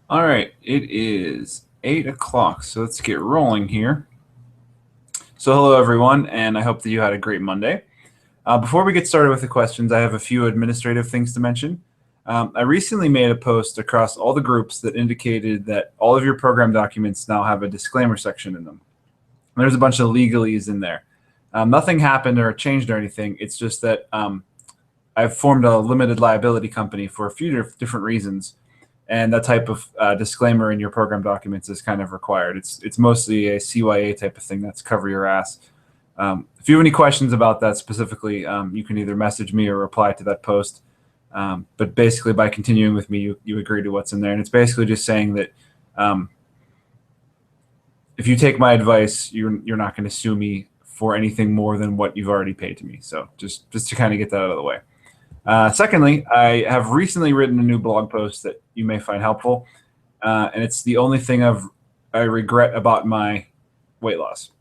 All right, it is 8 o'clock, so let's get rolling here. So hello, everyone, and I hope that you had a great Monday. Before we get started with the questions, I have a few administrative things to mention. I recently made a post across all the groups that indicated that all of your program documents now have a disclaimer section in them. There's a bunch of legalese in there. Nothing happened or changed or anything. It's just that I've formed a limited liability company for a few different reasons, and that type of disclaimer in your program documents is kind of required. It's mostly a CYA type of thing. That's cover your ass. If you have any questions about that specifically, you can either message me or reply to that post. But basically, by continuing with me, you agree to what's in there, and it's basically just saying that if you take my advice, you're not going to sue me for anything more than what you've already paid to me. So just to kind of get that out of the way. Secondly, I have recently written a new blog post that you may find helpful, and it's the only thing I regret about my weight loss.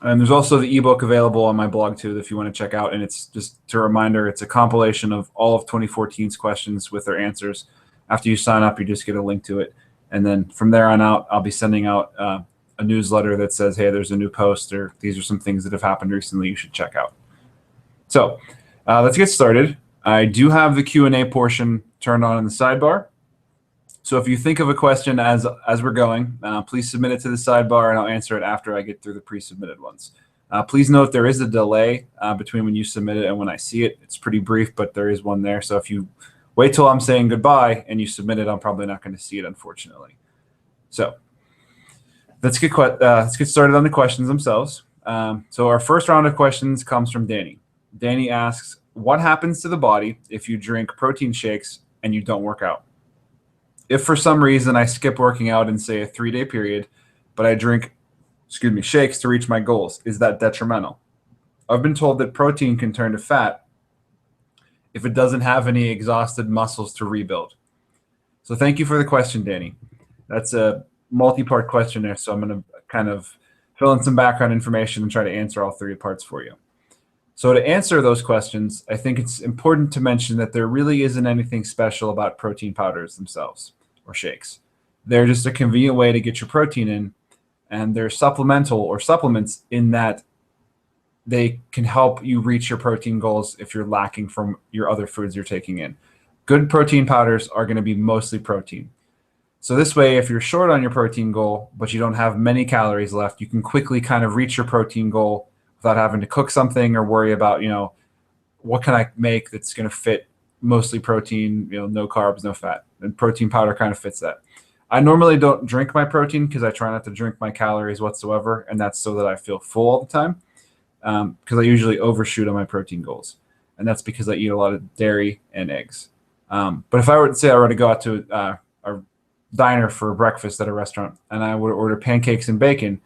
And there's also the ebook available on my blog too, if you want to check out. And it's just a reminder, it's a compilation of all of 2014's questions with their answers. After you sign up, you just get a link to it, and then from there on out, I'll be sending out a newsletter that says, "Hey, there's a new post," or "These are some things that have happened recently you should check out." So let's get started. I do have the Q&A portion turned on in the sidebar. So if you think of a question as we're going, please submit it to the sidebar, and I'll answer it after I get through the pre-submitted ones. Please note there is a delay between when you submit it and when I see it. It's pretty brief, but there is one there. So if you wait till I'm saying goodbye and you submit it, I'm probably not going to see it, unfortunately. So let's get started on the questions themselves. So our first round of questions comes from Danny. Danny asks, what happens to the body if you drink protein shakes and you don't work out? If for some reason I skip working out in, say, a 3-day period, but I drink, shakes to reach my goals, is that detrimental? I've been told that protein can turn to fat if it doesn't have any exhausted muscles to rebuild. So thank you for the question, Danny. That's a multi-part question there, so I'm going to kind of fill in some background information and try to answer all 3 parts for you. So to answer those questions, I think it's important to mention that there really isn't anything special about protein powders themselves or shakes. They're just a convenient way to get your protein in, and they're supplemental or supplements in that they can help you reach your protein goals if you're lacking from your other foods you're taking in. Good protein powders are going to be mostly protein. So this way, if you're short on your protein goal, but you don't have many calories left, you can quickly kind of reach your protein goal without having to cook something or worry about, what can I make that's going to fit mostly protein, no carbs, no fat. And protein powder kind of fits that. I normally don't drink my protein because I try not to drink my calories whatsoever, and that's so that I feel full all the time, because I usually overshoot on my protein goals. And that's because I eat a lot of dairy and eggs. But if I were to say I were to go out to a diner for breakfast at a restaurant and I would order pancakes and bacon,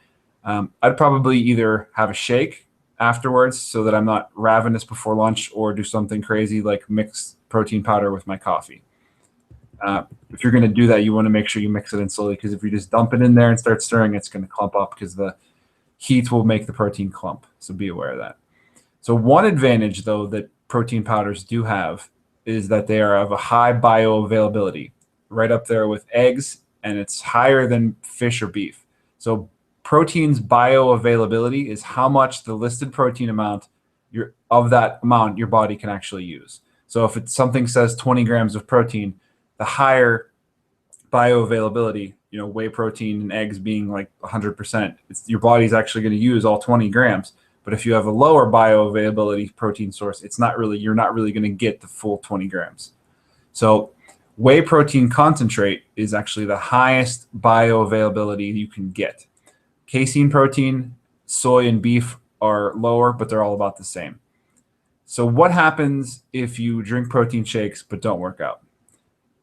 I'd probably either have a shake afterwards so that I'm not ravenous before lunch, or do something crazy like mix protein powder with my coffee. If you're going to do that, you want to make sure you mix it in slowly, because if you just dump it in there and start stirring, it's going to clump up because the heat will make the protein clump. So be aware of that. So one advantage, though, that protein powders do have is that they are of a high bioavailability, right up there with eggs, and it's higher than fish or beef. So protein's bioavailability is how much the listed protein amount your body can actually use. So if it's something says 20 grams of protein, the higher bioavailability, whey protein and eggs being like 100%, your body's actually going to use all 20 grams. But if you have a lower bioavailability protein source, you're not really going to get the full 20 grams. So whey protein concentrate is actually the highest bioavailability you can get. Casein protein, soy, and beef are lower, but they're all about the same. So what happens if you drink protein shakes but don't work out?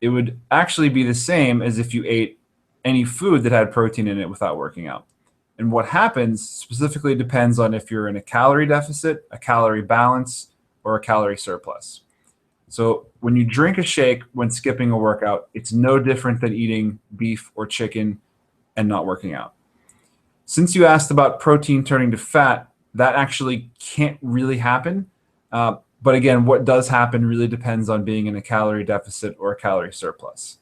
It would actually be the same as if you ate any food that had protein in it without working out. And what happens specifically depends on if you're in a calorie deficit, a calorie balance, or a calorie surplus. So when you drink a shake when skipping a workout, it's no different than eating beef or chicken and not working out. Since you asked about protein turning to fat, that actually can't really happen. But again, what does happen really depends on being in a calorie deficit or a calorie surplus.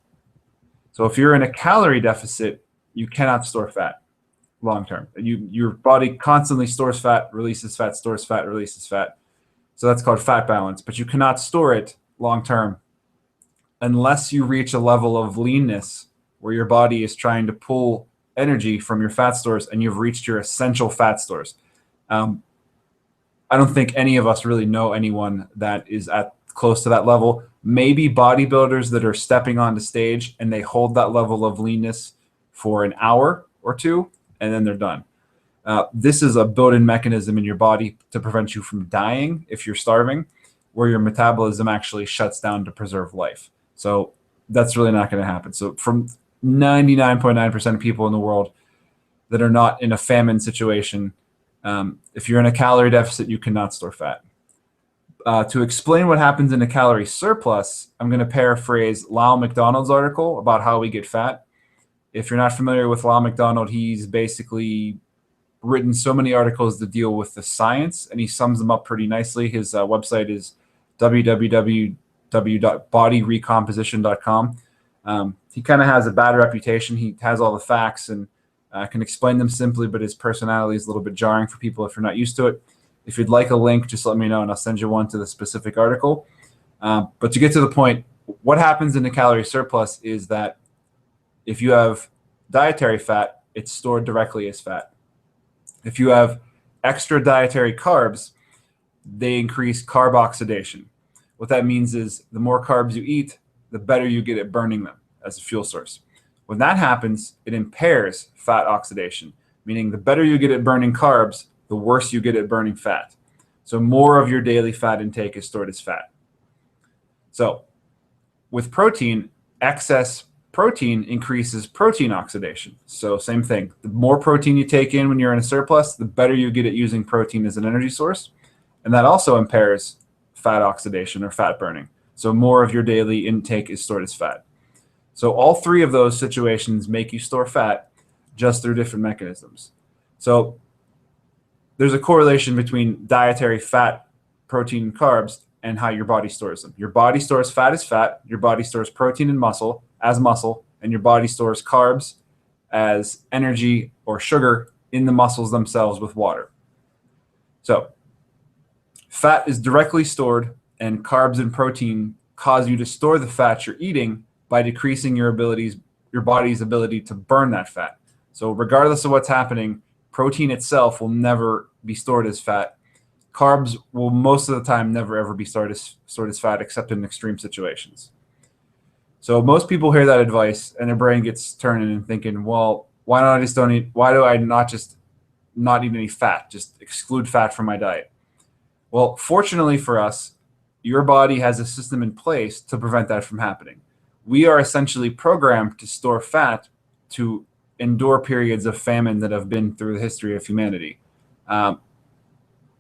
So if you're in a calorie deficit, you cannot store fat long term. Your body constantly stores fat, releases fat, stores fat, releases fat. So that's called fat balance. But you cannot store it long term unless you reach a level of leanness where your body is trying to pull energy from your fat stores and you've reached your essential fat stores. I don't think any of us really know anyone that is at close to that level. Maybe bodybuilders that are stepping onto stage and they hold that level of leanness for an hour or two, and then they're done. This is a built-in mechanism in your body to prevent you from dying if you're starving, where your metabolism actually shuts down to preserve life. So that's really not going to happen. So from 99.9% of people in the world that are not in a famine situation, if you're in a calorie deficit, you cannot store fat. To explain what happens in a calorie surplus, I'm going to paraphrase Lyle McDonald's article about how we get fat. If you're not familiar with Lyle McDonald, he's basically written so many articles that deal with the science, and he sums them up pretty nicely. His website is www.bodyrecomposition.com. He kind of has a bad reputation. He has all the facts and can explain them simply, but his personality is a little bit jarring for people if you're not used to it. If you'd like a link, just let me know and I'll send you one to the specific article. But to get to the point, what happens in a calorie surplus is that if you have dietary fat, it's stored directly as fat. If you have extra dietary carbs, they increase carb oxidation. What that means is the more carbs you eat, the better you get at burning them as a fuel source. When that happens, it impairs fat oxidation, meaning the better you get at burning carbs, the worse you get at burning fat. So more of your daily fat intake is stored as fat. So with protein, excess protein increases protein oxidation. So same thing. The more protein you take in when you're in a surplus, the better you get at using protein as an energy source. And that also impairs fat oxidation or fat burning. So more of your daily intake is stored as fat. So all three of those situations make you store fat just through different mechanisms. So there's a correlation between dietary fat, protein, and carbs and how your body stores them. Your body stores fat as fat, your body stores protein and muscle as muscle, and your body stores carbs as energy or sugar in the muscles themselves with water. So fat is directly stored, and carbs and protein cause you to store the fat you're eating by decreasing your body's ability to burn that fat. So regardless of what's happening, protein itself will never be stored as fat. Carbs will most of the time never ever be stored as fat except in extreme situations. So most people hear that advice and their brain gets turning and thinking, well, why do I not just not eat any fat, just exclude fat from my diet? Well, fortunately for us, your body has a system in place to prevent that from happening. We are essentially programmed to store fat to endure periods of famine that have been through the history of humanity.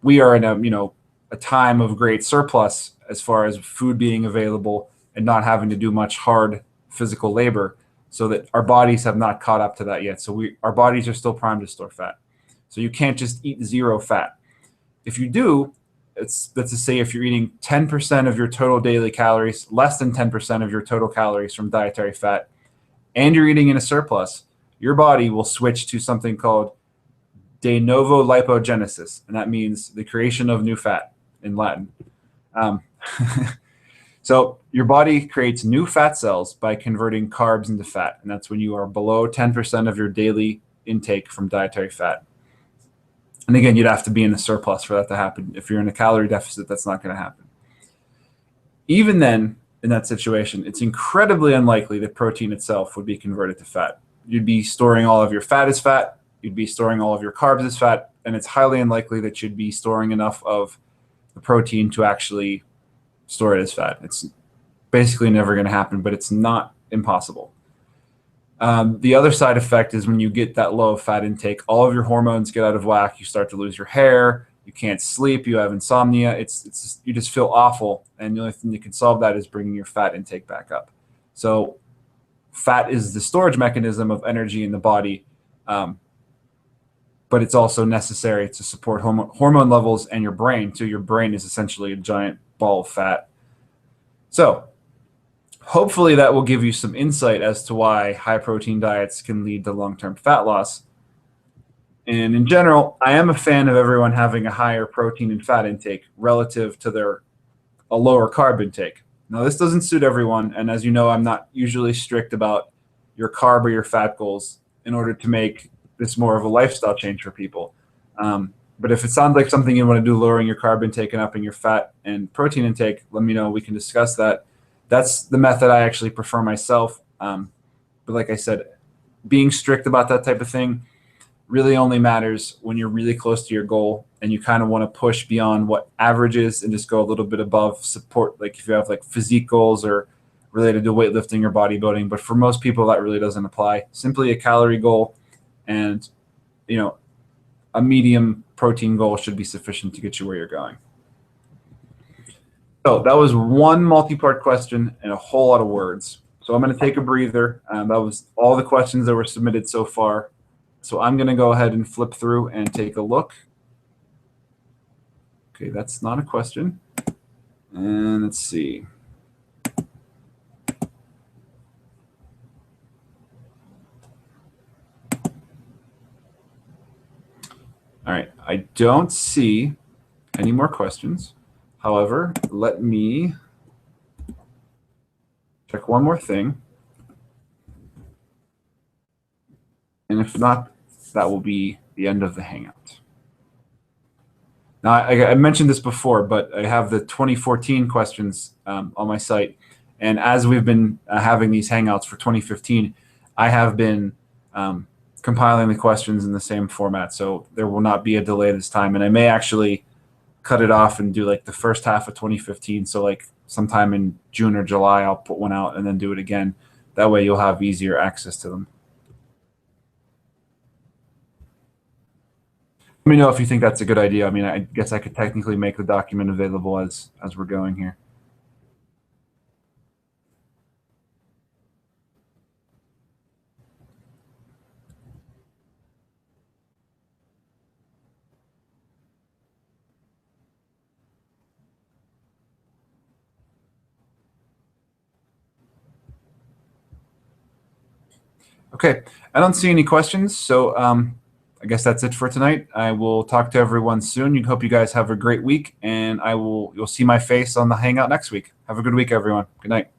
We are in a time of great surplus as far as food being available and not having to do much hard physical labor, so that our bodies have not caught up to that yet. So our bodies are still primed to store fat. So you can't just eat zero fat. If you do, let's just say if you're eating 10% of your total daily calories, less than 10% of your total calories from dietary fat, and you're eating in a surplus, your body will switch to something called de novo lipogenesis, and that means the creation of new fat in Latin. So your body creates new fat cells by converting carbs into fat, and that's when you are below 10% of your daily intake from dietary fat. And again, you'd have to be in a surplus for that to happen. If you're in a calorie deficit, that's not going to happen. Even then, in that situation, it's incredibly unlikely that protein itself would be converted to fat. You'd be storing all of your fat as fat, you'd be storing all of your carbs as fat, and it's highly unlikely that you'd be storing enough of the protein to actually store it as fat. It's basically never going to happen, but it's not impossible. The other side effect is when you get that low of fat intake, all of your hormones get out of whack. You start to lose your hair. You can't sleep. You have insomnia. You just feel awful. And the only thing that can solve that is bringing your fat intake back up. So fat is the storage mechanism of energy in the body, but it's also necessary to support hormone levels and your brain. So your brain is essentially a giant ball of fat. So hopefully that will give you some insight as to why high protein diets can lead to long-term fat loss. And in general, I am a fan of everyone having a higher protein and fat intake relative to their a lower carb intake. Now, this doesn't suit everyone, and as you know, I'm not usually strict about your carb or your fat goals in order to make this more of a lifestyle change for people. But if it sounds like something you want to do, lowering your carb intake and upping your fat and protein intake, let me know. We can discuss that. That's the method I actually prefer myself. But like I said, being strict about that type of thing really only matters when you're really close to your goal and you kind of want to push beyond what average is and just go a little bit above support, like if you have like physique goals or related to weightlifting or bodybuilding. But for most people, that really doesn't apply. Simply a calorie goal and, you know, a medium protein goal should be sufficient to get you where you're going. So that was one multi-part question and a whole lot of words. So I'm going to take a breather. That was all the questions that were submitted so far. So I'm going to go ahead and flip through and take a look. Okay, that's not a question. And let's see. All right, I don't see any more questions. However, let me check one more thing. And if not, that will be the end of the Hangout. Now, I mentioned this before, but I have the 2014 questions on my site. And as we've been having these Hangouts for 2015, I have been compiling the questions in the same format. So there will not be a delay this time. And I may actually cut it off and do like the first half of 2015. So like sometime in June or July, I'll put one out and then do it again. That way you'll have easier access to them. Let me know if you think that's a good idea. I mean, I guess I could technically make the document available as we're going here. Okay, I don't see any questions, so I guess that's it for tonight. I will talk to everyone soon. You hope you guys have a great week, and you'll see my face on the Hangout next week. Have a good week, everyone. Good night.